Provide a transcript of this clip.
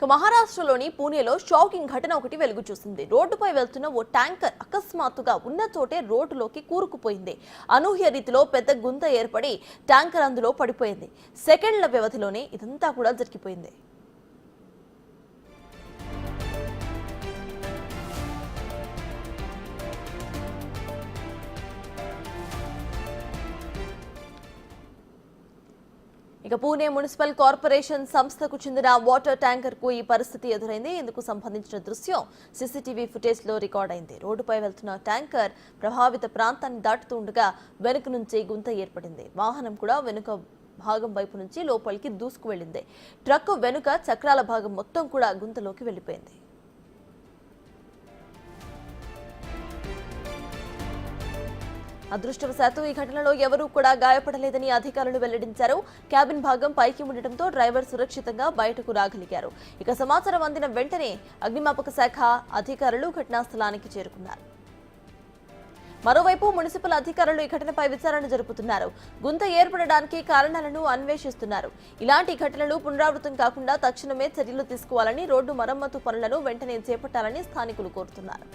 మహారాష్ట్రలోని పూణేలో షాకింగ్ ఘటన ఒకటి వెలుగు చూసింది. రోడ్డుపై వెళ్తున్న ఓ ట్యాంకర్ అకస్మాత్తుగా ఉన్న చోటే రోడ్డులోకి కూరుకుపోయింది. అనూహ్య రీతిలో పెద్ద గుంత ఏర్పడి ట్యాంకర్ అందులో పడిపోయింది. సెకండ్ల వ్యవధిలోనే ఇదంతా కూడా జరిగిపోయింది. ఇక పూణే మున్సిపల్ కార్పొరేషన్ సంస్థకు చెందిన వాటర్ ట్యాంకర్ కు ఈ పరిస్థితి ఎదురైంది. ఇందుకు సంబంధించిన దృశ్యం సీసీటీవీ ఫుటేజ్ లో రికార్డ్ అయింది. రోడ్డుపై వెళ్తున్న ట్యాంకర్ ప్రభావిత ప్రాంతాన్ని దాటుతుండగా వెనుక నుంచి గుంత ఏర్పడింది. వాహనం కూడా వెనుక భాగం వైపు నుంచి లోపలికి దూసుకు వెళ్లింది. ట్రక్ వెనుక చక్రాల భాగం మొత్తం కూడా గుంతలోకి వెళ్లిపోయింది. అదృష్టవశాత్తు ఈ ఘటనలో ఎవరూ కూడా గాయపడలేదని అధికారులు వెల్లడించారు. క్యాబిన్ భాగం పైకి ఉండటంతో డ్రైవర్ సురక్షితంగా బయటకు రాగలిగారు. ఇక సమాచారం అందిన వెంటనే అగ్నిమాపక శాఖ అధికారులు ఘటనా స్థలానికి చేరుకున్నారు. మరోవైపు మున్సిపల్ అధికారులు ఈ ఘటనపై విచారణ జరుపుతున్నారు. గుంత ఏర్పడడానికి కారణాలను అన్వేషిస్తున్నారు. ఇలాంటి ఘటనలు పునరావృతం కాకుండా తక్షణమే చర్యలు తీసుకోవాలని, రోడ్డు మరమ్మతు పనులను వెంటనే చేపట్టాలని స్థానికులు కోరుతున్నారు.